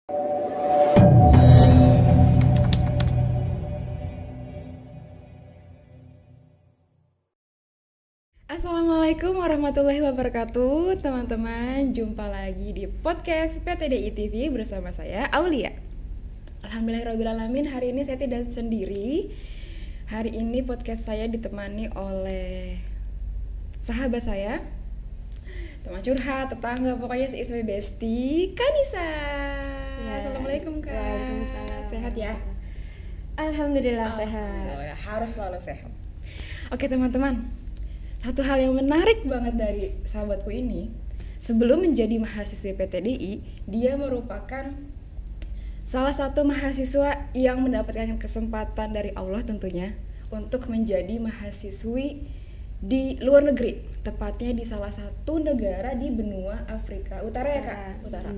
Assalamualaikum warahmatullahi wabarakatuh, teman-teman. Jumpa lagi di podcast PTDI TV bersama saya Aulia. Alhamdulillahirrahmanirrahim, hari ini saya tidak sendiri. Hari ini podcast saya ditemani oleh sahabat saya, teman curhat, tetangga, pokoknya seisme bestie, Kanisa. Ya. Assalamualaikum Kak. Waalaikumsalam. Sehat ya? Alhamdulillah sehat. Harus selalu sehat. Oke teman-teman, satu hal yang menarik banget dari sahabatku ini, sebelum menjadi mahasiswa PTDI, dia merupakan salah satu mahasiswa yang mendapatkan kesempatan dari Allah tentunya untuk menjadi mahasiswi di luar negeri, tepatnya di salah satu negara di benua Afrika Utara ya Kak? Utara.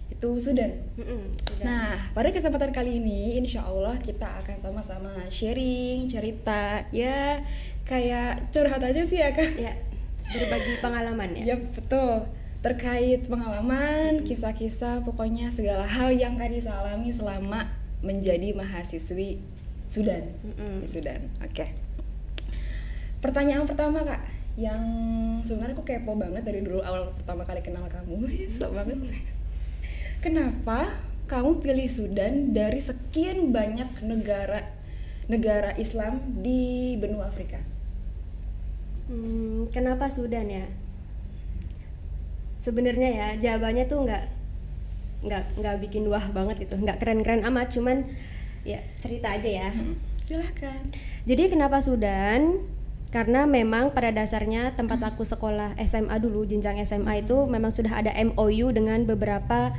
Itu Sudan. Sudah. Nah, pada kesempatan kali ini insya Allah kita akan sama-sama sharing, cerita, ya kayak curhat aja sih ya Kak? Ya, berbagi pengalaman ya. Ya betul, terkait pengalaman, kisah-kisah, pokoknya segala hal yang Kanisa alami selama menjadi mahasiswi Sudan. Di Sudan. Oke. Pertanyaan pertama Kak, yang sebenarnya aku kepo banget dari dulu awal pertama kali kenal kamu. Sok banget. Kenapa kamu pilih Sudan dari sekian banyak negara Islam di benua Afrika? Kenapa Sudan ya? Sebenarnya ya jawabannya tuh nggak bikin wah banget gitu, nggak keren-keren amat, cuman ya cerita aja ya. Silahkan. Jadi kenapa Sudan? Karena memang pada dasarnya tempat aku sekolah SMA dulu, jenjang SMA itu memang sudah ada MOU dengan beberapa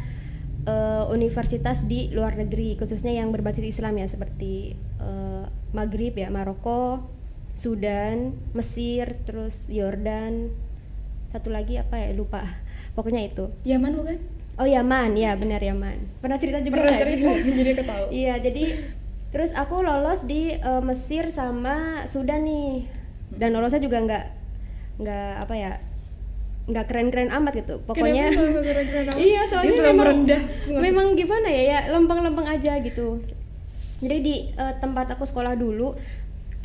universitas di luar negeri, khususnya yang berbasis Islam ya, seperti Maghrib ya, Maroko, Sudan, Mesir, terus Yordan, satu lagi apa ya lupa, pokoknya itu. Yaman bukan? Oh Yaman, ya benar Yaman. Pernah cerita juga Pernah kan? cerita, jadi ketahu. Iya, jadi terus aku lolos di Mesir sama Sudan nih, dan lolosnya juga nggak apa ya, nggak keren-keren amat gitu. Pokoknya iya, soalnya memang gimana ya lempeng-lempeng aja gitu. Jadi di tempat aku sekolah dulu,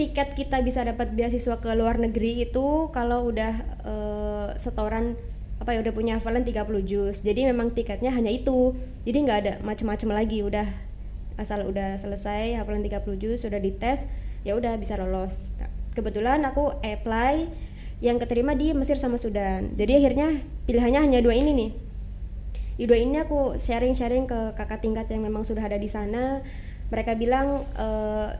tiket kita bisa dapat beasiswa ke luar negeri itu kalau udah setoran apa ya, udah punya hafalan 30 juz. Jadi memang tiketnya hanya itu. Jadi nggak ada macam-macam lagi, udah asal udah selesai hafalan 30 juz, sudah dites, ya udah bisa lolos. Nah, kebetulan aku apply yang keterima di Mesir sama Sudan. Jadi akhirnya pilihannya hanya dua ini nih. Di dua ini aku sharing ke kakak tingkat yang memang sudah ada di sana. Mereka bilang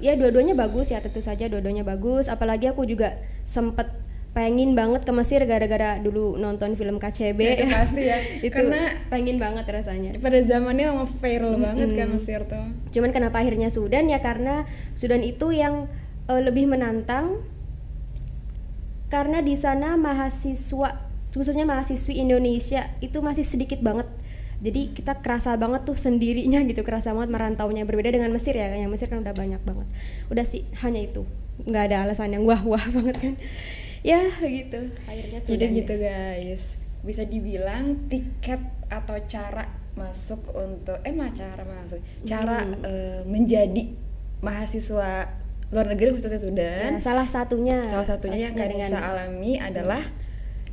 ya dua-duanya bagus ya, tentu saja dua-duanya bagus. Apalagi aku juga sempet pengen banget ke Mesir gara-gara dulu nonton film KCB. Ya, itu pasti ya. Itu karena pengen banget rasanya. pada zamannya emang viral banget kan Mesir tuh. Cuman kenapa akhirnya Sudan ya, karena Sudan itu yang lebih menantang, karena di sana mahasiswa, khususnya mahasiswi Indonesia itu masih sedikit banget. Jadi kita kerasa banget tuh sendirinya gitu, kerasa banget merantaunya. Berbeda dengan Mesir ya, yang Mesir kan udah banyak banget. Udah sih hanya itu, nggak ada alasan yang wah banget kan. Ya gitu, akhirnya Sudan. Jadi gitu guys, bisa dibilang tiket atau cara masuk untuk cara menjadi mahasiswa luar negeri khususnya Sudan. Ya, salah satunya yang Kanisa alami adalah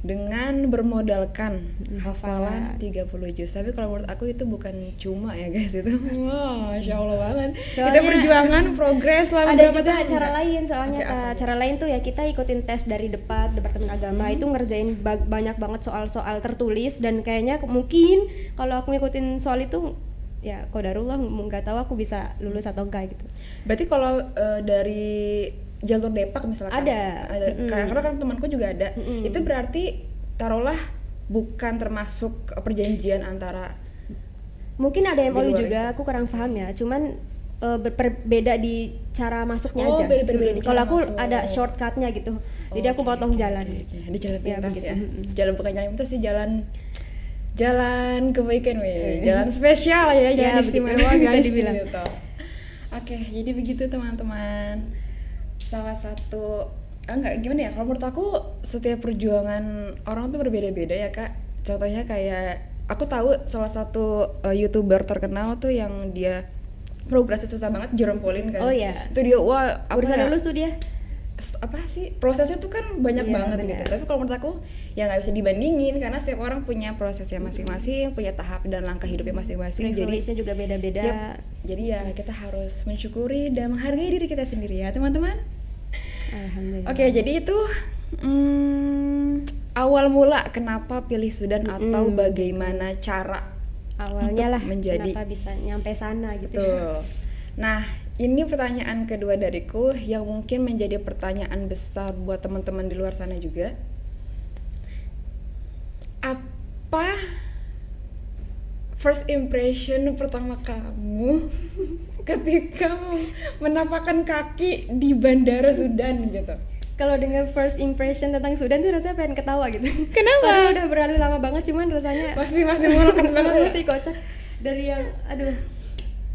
dengan bermodalkan hafalan 30 juz. Tapi kalau menurut aku itu bukan cuma ya guys, itu Masya Allah banget. Kita perjuangan progres lah. Ada juga cara lain soalnya. Cara lain tuh ya kita ikutin tes dari Departemen Agama. Itu ngerjain banyak banget soal-soal tertulis, dan kayaknya mungkin kalau aku ngikutin soal itu ya qadarullah, nggak tahu aku bisa lulus atau enggak gitu. Berarti kalau dari jalur Depak misalkan ada. Karena kan temanku juga ada. Itu berarti taruhlah bukan termasuk perjanjian antara, mungkin ada MOU juga, aku kurang paham ya. Cuman berbeda di cara masuknya aja. Kalau aku ada shortcutnya gitu. Jadi aku potong jalan. Di jalan pintas ya. Jalan bukan jalan pintas sih, jalan kebaikan jalan spesial ya, jalan istimewa bisa dibilang. Gitu. Oke, jadi begitu teman-teman. Salah satu gimana ya, kalau menurut aku setiap perjuangan orang tuh berbeda-beda ya Kak. Contohnya kayak aku tahu salah satu YouTuber terkenal tuh yang dia progresnya susah banget, Jerome Pauline kan. Oh iya. Itu dia wah apa Urusan ya? lulus tuh dia. Apa sih prosesnya tuh kan banyak Iya, banget bener. gitu. Tapi kalau menurut aku ya nggak bisa dibandingin karena setiap orang punya prosesnya masing-masing, punya tahap dan langkah hidupnya masing-masing. Jadi Privilege-nya juga beda-beda. yep, jadi ya kita harus mensyukuri dan menghargai diri kita sendiri ya teman-teman. Alhamdulillah. Oke, jadi itu awal mula kenapa pilih Sudan atau bagaimana cara Awalnya lah menjadi- kenapa bisa nyampe sana gitu. Betul. Nah, ini pertanyaan kedua dariku yang mungkin menjadi pertanyaan besar buat teman-teman di luar sana juga. Apa first impression pertama kamu ketika menapakkan kaki di bandara Sudan gitu? Kalau dengan first impression tentang Sudan tuh rasanya pengen ketawa gitu. Kenapa? Karena udah berlalu lama banget, cuman rasanya Masih menggunakan banget ya? masih kocak dari yang aduh.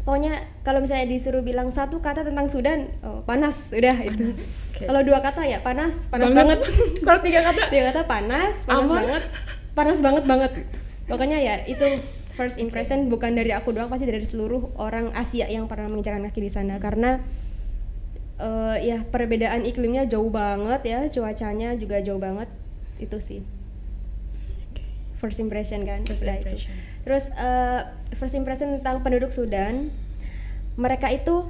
Pokoknya kalau misalnya disuruh bilang satu kata tentang Sudan, oh, panas, udah itu. Oke. Kalau dua kata ya panas banget. Kalau tiga kata? Tiga kata panas Aman? banget. Pokoknya ya itu first impression bukan dari aku doang, pasti dari seluruh orang Asia yang pernah menginjakan kaki di sana karena ya perbedaan iklimnya jauh banget ya, cuacanya juga jauh banget, itu sih first impression kan. First Udah impression. itu. Terus first impression tentang penduduk Sudan, mereka itu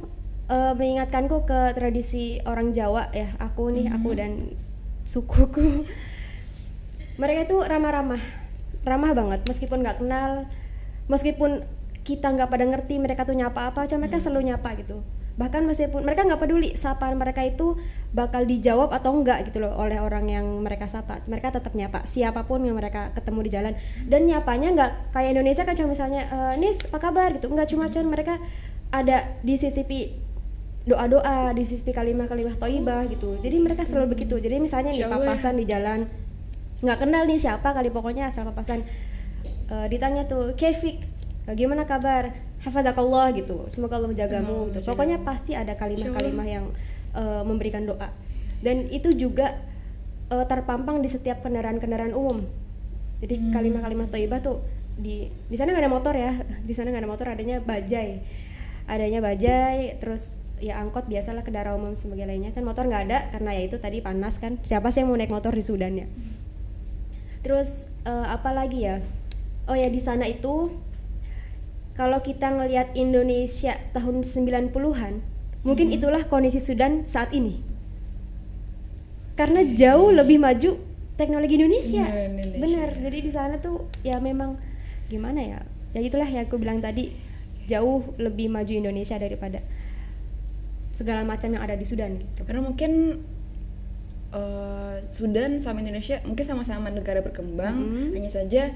mengingatkanku ke tradisi orang Jawa ya, aku dan sukuku. Mereka itu ramah banget meskipun nggak kenal, meskipun kita nggak pada ngerti mereka tuh nyapa apa, cuma mereka selalu nyapa gitu. Bahkan meskipun mereka nggak peduli sapaan mereka itu bakal dijawab atau enggak gitu loh oleh orang yang mereka sapa, mereka tetap nyapa siapapun yang mereka ketemu di jalan. Dan nyapanya nggak kayak Indonesia kan, cuma misalnya Nis apa kabar gitu, enggak, cuma mereka ada disisipi doa-doa, disisipi kalimat-kalimat thayyibah gitu. Jadi mereka selalu begitu. Jadi misalnya nih papasan di jalan, nggak kenal nih siapa kali, pokoknya asal papasan, ditanya tuh Kefik, gimana kabar, hafazakallah gitu, semoga Allah menjagamu gitu. Pokoknya pasti ada kalimat-kalimat yang memberikan doa, dan itu juga terpampang di setiap kendaraan umum. Jadi kalimat-kalimat thayyibah tuh di sana nggak ada motor ya, di sana nggak ada motor, adanya bajai, terus ya angkot biasalah, kendaraan umum sebagai lainnya. Kan motor nggak ada karena ya itu tadi panas kan, siapa sih yang mau naik motor di Sudan ya. Terus apa lagi ya, oh ya di sana itu kalau kita ngelihat Indonesia tahun 90-an, mungkin itulah kondisi Sudan saat ini. Karena jauh lebih maju teknologi Indonesia. Benar. Jadi di sana tuh ya memang gimana ya? Ya itulah yang aku bilang tadi, jauh lebih maju Indonesia daripada segala macam yang ada di Sudan gitu. Karena mungkin Sudan sama Indonesia mungkin sama-sama negara berkembang, hanya saja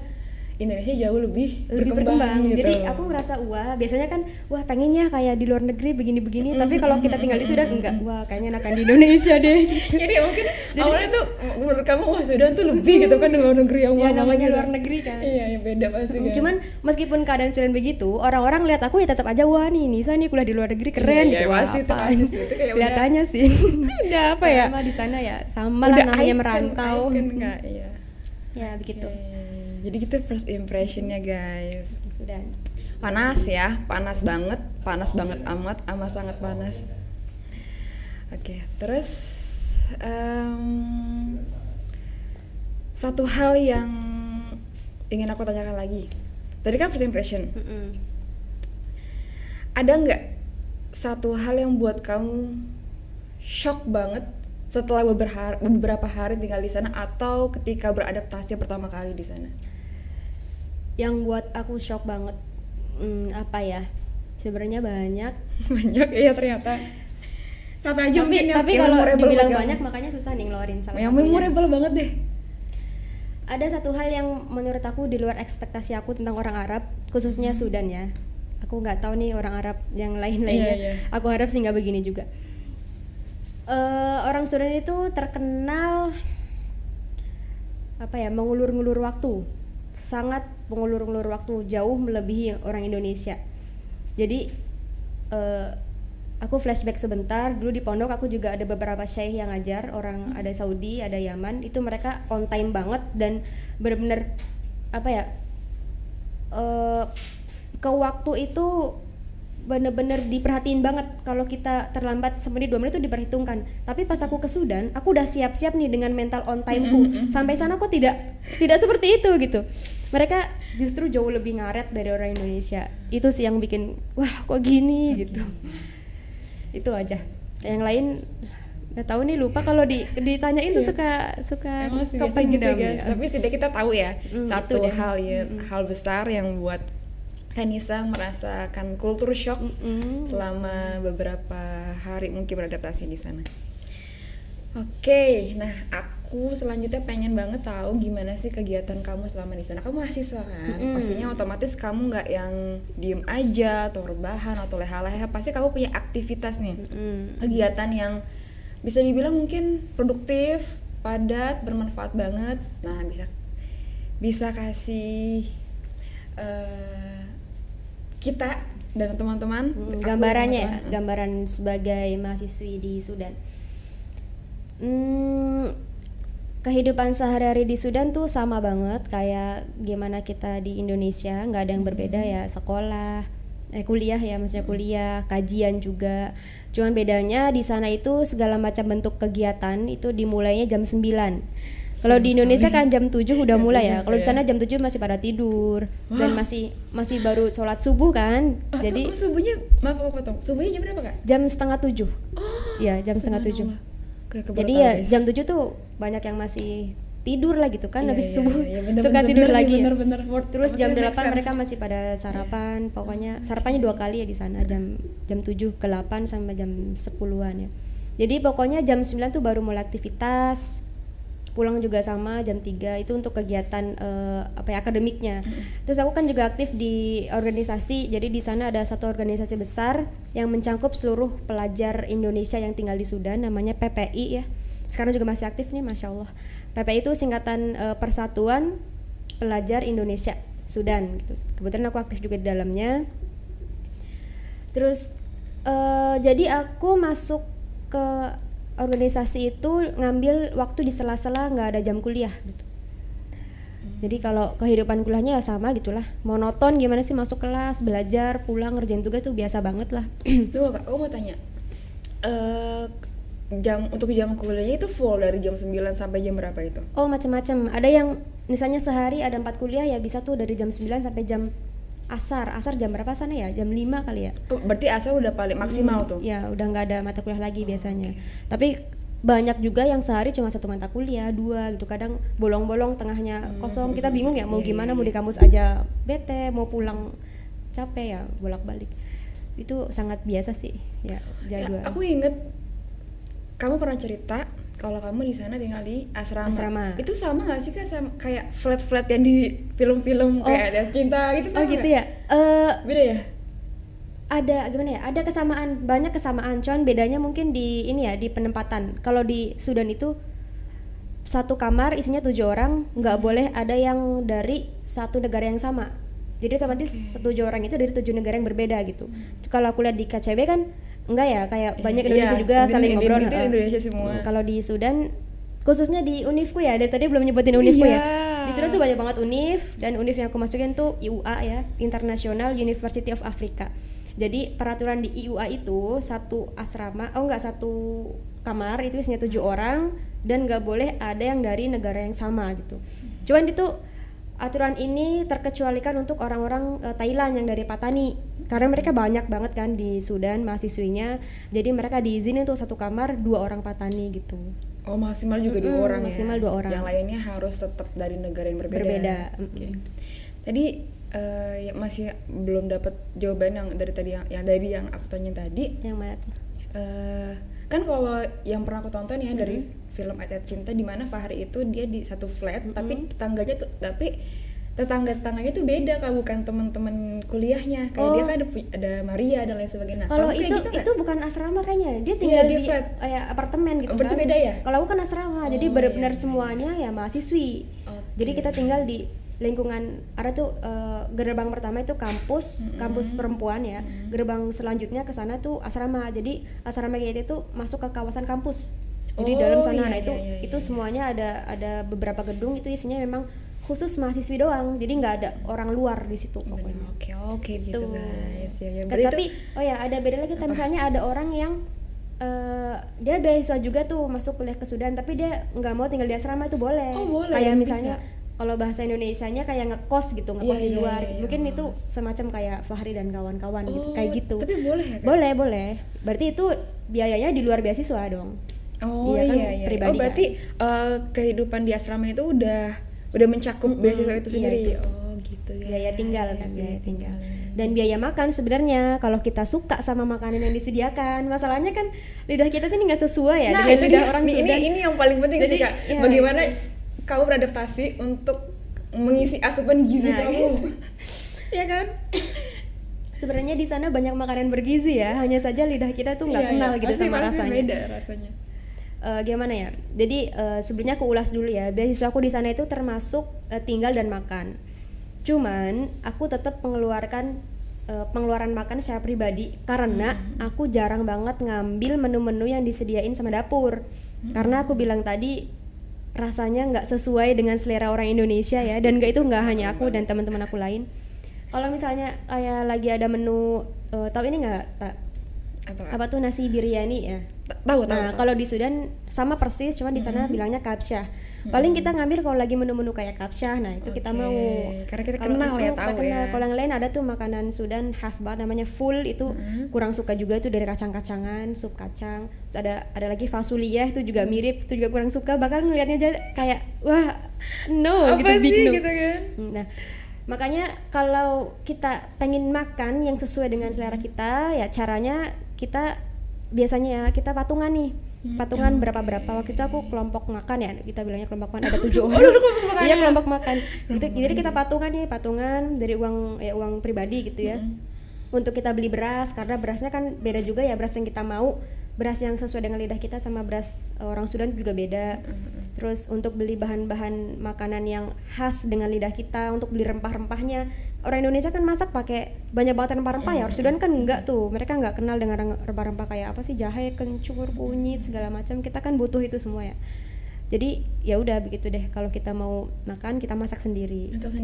Indonesia jauh lebih berkembang gitu. Jadi aku ngerasa biasanya kan pengennya kayak di luar negeri begini-begini, tapi kalau kita tinggal di Sudan enggak, kayaknya enakan di Indonesia deh. Jadi mungkin awalnya tuh menurut kamu Sudan tuh lebih gitu kan, di luar negeri yang Ya namanya gitu. luar negeri kan. Iya, ya beda pasti kan. Cuman meskipun keadaan Sudan begitu, orang-orang lihat aku ya tetap aja Nisa nih kuliah di luar negeri keren Iya, gitu. pasti itu pasti sih. Itu kayak kelihatannya sih. udah apa ya? Sama di sana ya sama lah namanya merantau. Icon nggak? Iya. Ya begitu. Oke. Jadi gitu first impressionnya guys. Sudan. Panas ya, panas banget amat sangat panas. Oke, terus satu hal yang ingin aku tanyakan lagi. Tadi kan first impression. Ada nggak satu hal yang buat kamu shock banget setelah beberapa hari tinggal di sana atau ketika beradaptasi pertama kali di sana? Yang buat aku shock banget, apa ya? Sebenarnya banyak. Banyak ya ternyata. Satu aja mungkin Tapi yang kalau memorable dibilang buat kamu. banyak makanya susah nih ngeluarin salah Yang satunya. memorable banget deh. Ada satu hal yang menurut aku di luar ekspektasi aku tentang orang Arab, khususnya Sudan ya. Aku nggak tahu nih orang Arab yang lain-lainnya. Iya. Aku harap sih nggak begini juga. Orang Sudan itu terkenal mengulur-ngulur waktu, sangat mengulur-ngulur waktu, jauh melebihi orang Indonesia. Jadi aku flashback sebentar, dulu di pondok aku juga ada beberapa syekh yang ngajar, orang ada Saudi, ada Yaman, itu mereka on time banget dan benar-benar ke waktu itu bener-bener diperhatiin banget. Kalau kita terlambat semenit 2 menit itu diperhitungkan. Tapi pas aku ke Sudan, aku udah siap-siap nih dengan mental on time-ku. Sampai sana aku tidak seperti itu gitu. Mereka justru jauh lebih ngaret dari orang Indonesia. Itu sih yang bikin wah kok gini gitu. Itu aja. Yang lain nggak tahu nih, lupa kalau ditanyain tuh suka emang sih biasa gitu guys. Tapi setidaknya kita tahu ya satu hal besar yang buat Kanisa merasakan culture shock selama beberapa hari mungkin beradaptasi di sana. Oke, nah aku selanjutnya pengen banget tahu gimana sih kegiatan kamu selama di sana. Kamu mahasiswa kan, pastinya otomatis kamu nggak yang diem aja atau rebahan atau leha-leha. Pasti kamu punya aktivitas nih, kegiatan yang bisa dibilang mungkin produktif, padat, bermanfaat banget. Nah bisa kasih kita dan teman-teman gambarannya ya, gambaran sebagai mahasiswi di Sudan. Kehidupan sehari-hari di Sudan tuh sama banget kayak gimana kita di Indonesia, nggak ada yang berbeda ya, sekolah, kuliah ya, maksudnya kuliah, kajian juga. Cuman bedanya di sana itu segala macam bentuk kegiatan itu dimulainya jam 9. Kalau di Indonesia kan jam 7 udah mulai ya. Kalau di sana jam 7 masih pada tidur. Dan masih baru sholat subuh kan. Jadi subuhnya, maaf aku potong. Subuhnya jam berapa Kak? Jam 6:30. Ya, jam 6:30. Jadi ya jam 7 tuh banyak yang masih tidur lah gitu kan, habis subuh suka tidur lagi. Bener. Terus jam 8 mereka masih pada sarapan. Pokoknya sarapannya 2 kali ya di sana, jam 7 ke 8 sampai jam 10-an ya. Jadi pokoknya jam 9 tuh baru mulai aktivitas. Pulang juga sama jam 3 itu untuk kegiatan akademiknya. Terus aku kan juga aktif di organisasi. Jadi di sana ada satu organisasi besar yang mencangkup seluruh pelajar Indonesia yang tinggal di Sudan, namanya PPI ya. Sekarang juga masih aktif nih, Masya Allah. PPI itu singkatan Persatuan Pelajar Indonesia Sudan gitu. Kebetulan aku aktif juga di dalamnya. Terus jadi aku masuk ke organisasi itu ngambil waktu di sela-sela, nggak ada jam kuliah gitu. Jadi kalau kehidupan kuliahnya ya sama gitulah, monoton gimana sih, masuk kelas, belajar, pulang, ngerjain tugas tuh biasa banget lah. Tuh Kak, aku mau tanya, untuk jam kuliahnya itu full dari jam 9 sampai jam berapa itu? Oh macam-macam, ada yang misalnya sehari ada 4 kuliah ya bisa tuh dari jam 9 sampai jam asar jam berapa sana ya? Jam 5 kali ya. Berarti asar udah paling maksimal tuh? Ya udah nggak ada mata kuliah lagi biasanya. Tapi banyak juga yang sehari cuma 1 mata kuliah, 2 gitu. Kadang bolong-bolong tengahnya kosong. Kita bingung ya mau gimana, mau di kampus aja bete, mau pulang capek ya bolak-balik. Itu sangat biasa sih ya jadwal. Aku inget kamu pernah cerita kalau kamu di sana tinggal di asrama. Itu sama nggak sih Kak, sama kayak flat yang di film-film kayak ada cinta gitu sama? Oh gitu ya. Beda ya? Ada gimana ya? Ada kesamaan, banyak kesamaan. Cuman bedanya mungkin di ini ya, di penempatan. Kalau di Sudan itu satu kamar isinya 7 orang, nggak boleh ada yang dari satu negara yang sama. Jadi otomatis 7 orang itu dari 7 negara yang berbeda gitu. Kalau aku lihat di KCB kan enggak ya, kayak banyak Indonesia juga saling ngobrol. Indonesia semua. Kalau di Sudan, khususnya di Unifku ya, dari tadi belum nyebutin Unifku ya. Di Sudan tuh banyak banget Unif, dan Unif yang aku masukin tuh IUA ya, International University of Africa. Jadi peraturan di IUA itu satu kamar itu isinya 7 orang dan nggak boleh ada yang dari negara yang sama gitu. Cuman itu aturan ini terkecualikan untuk orang-orang Thailand yang dari Patani, karena mereka banyak banget kan di Sudan mahasiswinya, jadi mereka diizinin tuh satu kamar 2 orang Patani gitu. Oh maksimal juga 2 orang maksimal ya? 2 orang. Yang lainnya harus tetap dari negara yang berbeda. Okay. Tadi masih belum dapat jawaban yang dari tadi yang aku tanya tadi. Yang mana tuh? Kan kalau yang pernah aku tonton ya dari film Ayat Cinta, di mana Fahri itu dia di satu flat, tapi tetangga-tetangganya tuh beda Kak, bukan teman-teman kuliahnya. Kayak dia kan ada Maria dan lain sebagainya. Kalau itu gitu itu bukan asrama kayaknya. Dia tinggal di flat, apartemen gitu. Berarti kan. Beda ya? Kalau aku kan asrama, jadi benar-benar semuanya ya mahasiswi. Jadi kita tinggal di lingkungan, ada tuh gerbang pertama itu kampus perempuan ya. Gerbang selanjutnya ke sana tuh asrama. Jadi asrama kayak itu masuk ke kawasan kampus. Jadi dalam sana itu semuanya ada beberapa gedung, itu isinya memang khusus mahasiswi doang, jadi nggak ada orang luar di situ pokoknya. Oke gitu guys ya. Tapi oh ya ada beda lagi, misalnya ada orang yang dia beasiswa juga tuh masuk kuliah ke Sudan, tapi dia nggak mau tinggal di asrama, itu boleh. Boleh, kayak bisa. misalnya kalau bahasa Indonesianya kayak ngekos gitu, ngekos di luar. Mungkin itu semacam kayak Fahri dan kawan-kawan gitu, kayak gitu. Tapi boleh ya, Kak? Boleh. Berarti itu biayanya di luar beasiswa dong. Iya. Pribadi Berarti kehidupan di asrama itu udah mencakup beasiswa itu sendiri. Itu. Gitu ya. Biaya tinggal kan, biaya tinggal. Dan biaya makan sebenarnya kalau kita suka sama makanan yang disediakan, masalahnya kan lidah kita tuh nggak sesuai ya dengan lidah orang Sudan. Ini yang paling penting sih, Kak. Ya, bagaimana kamu beradaptasi untuk mengisi asupan gizi kamu? Ya kan? Sebenarnya di sana banyak makanan bergizi ya, hanya saja lidah kita tuh nggak kenal gitu sama rasanya. Beda rasanya. Gimana ya? Jadi sebelumnya aku ulas dulu ya. Beasiswa aku di sana itu termasuk tinggal dan makan. Cuman aku tetap mengeluarkan pengeluaran makan secara pribadi karena aku jarang banget ngambil menu-menu yang disediain sama dapur. Karena aku bilang tadi rasanya nggak sesuai dengan selera orang Indonesia ya, dan itu nggak hanya aku dan teman-teman aku lain. Kalau misalnya kayak lagi ada menu tahu ini nggak, apa tuh nasi biryani ya? Tahu. Kalau di Sudan sama persis, cuma di sana bilangnya kapsyah. Paling kita ngambil kalau lagi menu-menu kayak kapsyah, nah itu kita mau. Karena kita kenal ya, tahu ya. Kalau yang lain ada tuh makanan Sudan khas banget namanya full, itu kurang suka juga tuh, dari kacang-kacangan, sup kacang. Terus ada lagi fasuliyah, itu juga mirip, itu juga kurang suka. Bahkan ngelihatnya aja kayak wah no apa gitu, big sih no gitu kan. Nah makanya kalau kita pengen makan yang sesuai dengan selera kita ya, caranya kita biasanya ya kita patungan nih. Patungan berapa waktu itu aku kelompok makan ya, kita bilangnya kelompok makan, ada 7 orang. Iya, kelompok makan gitu. Jadi kita patungan dari uang pribadi gitu ya, untuk kita beli beras, karena berasnya kan beda juga ya, beras yang kita mau, beras yang sesuai dengan lidah kita sama beras orang Sudan juga beda. Terus untuk beli bahan-bahan makanan yang khas dengan lidah kita, untuk beli rempah-rempahnya, orang Indonesia kan masak pakai banyak banget rempah-rempah ya, orang Sudan kan enggak tuh, mereka enggak kenal dengan rempah-rempah kayak apa sih, jahe, kencur, kunyit, segala macam. Kita kan butuh itu semua ya. Jadi ya udah begitu deh, kalau kita mau makan kita masak sendiri. Masak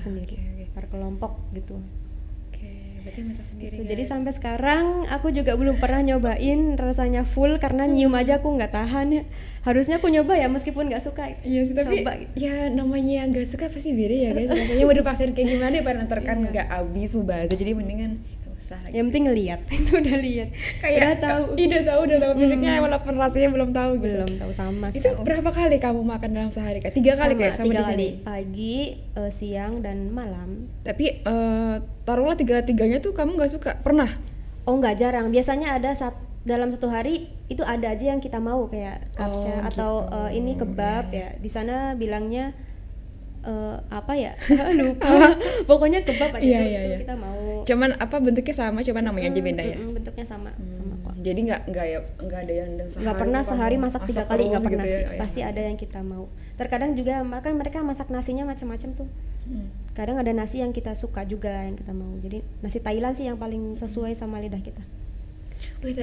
sendiri. Per kelompok gitu. Berarti masak sendiri. Jadi sampai sekarang aku juga belum pernah nyobain rasanya full, karena nyium aja aku nggak tahan. Harusnya aku nyoba ya meskipun nggak suka. Iya sih, tapi gitu. Ya namanya nggak suka pasti beda ya guys. Rasanya mau dipaksain kayak gimana ya, ntar kan nggak habis mubazir, jadi mendingan nggak usah. Yang penting ngelihat, itu udah lihat. Kayak udah tahu fisiknya, walaupun rasanya belum tahu gitu. Belum tahu sama sekali. Itu berapa kali kamu makan dalam sehari? 3 kali kayak sama di sini. Pagi, siang dan malam. Tapi taruhlah 3-tiganya tuh kamu nggak suka, pernah? Oh nggak, jarang. Biasanya ada dalam satu hari itu ada aja yang kita mau, kayak kapsyah atau ini kebab ya. Di sana bilangnya apa ya? Lupa. Pokoknya kebab aja itu kita mau. Cuman apa bentuknya sama, cuman namanya aja beda ya. Bentuknya sama kok. Jadi nggak ada yang sehari. Nggak pernah sehari masak 3 kali, nggak pernah gitu sih. ya. Pasti ada yang kita mau. Terkadang juga mereka masak nasinya macam-macam tuh. Kadang ada nasi yang kita suka juga, yang kita mau. Jadi nasi Thailand sih yang paling sesuai sama lidah kita.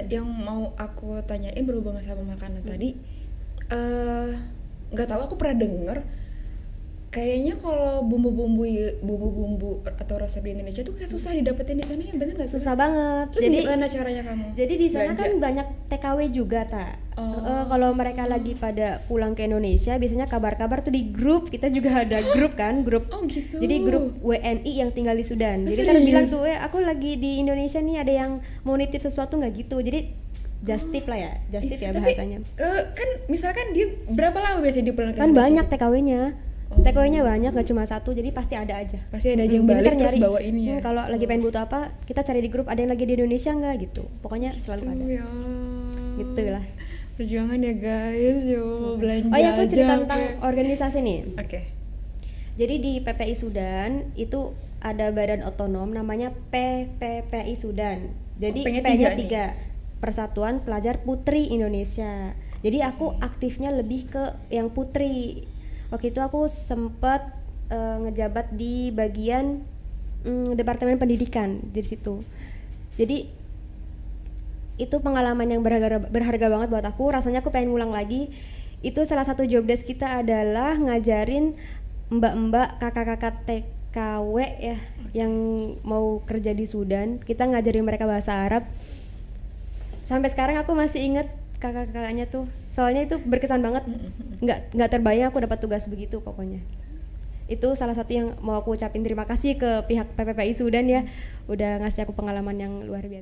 Yang mau aku tanyain berhubungan sama makanan tadi, nggak tahu, aku pernah denger kayaknya kalau bumbu-bumbu atau resep di Indonesia tuh kayak susah didapetin di sana, ya bener nggak? Susah banget. Terus jadi gimana caranya kamu? Jadi di sana kan banyak TKW juga kalau mereka lagi pada pulang ke Indonesia, biasanya kabar-kabar tuh di grup, kita juga ada grup kan, grup. Gitu. Jadi grup WNI yang tinggal di Sudan. Jadi kan bilang tuh, aku lagi di Indonesia nih, ada yang mau nitip sesuatu nggak gitu. Jadi just tip lah ya, bahasanya. Kan misalkan dia berapa lama biasanya dia pulang ke kan Indonesia? Banyak TKW-nya. TKW-nya banyak, gak cuma satu, jadi pasti ada aja. Pasti ada aja yang balik terus bawa ini ya. Kalau lagi pengen butuh apa, kita cari di grup, ada yang lagi di Indonesia nggak gitu. Pokoknya selalu ada. Ya. Gitulah. Perjuangan ya guys, yo belanja. Oh ya, aku cerita tentang organisasi nih. Oke. Jadi di PPI Sudan itu ada badan otonom namanya PPPI Sudan. Jadi P-nya 3, Persatuan Pelajar Putri Indonesia. Jadi aku aktifnya lebih ke yang putri. Waktu itu aku sempat ngejabat di bagian Departemen Pendidikan di situ. Jadi itu pengalaman yang berharga banget buat aku. Rasanya aku pengen ngulang lagi. Itu salah satu job desk kita adalah ngajarin mbak-mbak, kakak-kakak TKW ya yang mau kerja di Sudan. Kita ngajarin mereka bahasa Arab. Sampai sekarang aku masih inget kakak-kakaknya tuh, soalnya itu berkesan banget. Nggak terbayang aku dapat tugas begitu pokoknya. Itu salah satu yang mau aku ucapin terima kasih ke pihak PPPI Sudan ya, udah ngasih aku pengalaman yang luar biasa.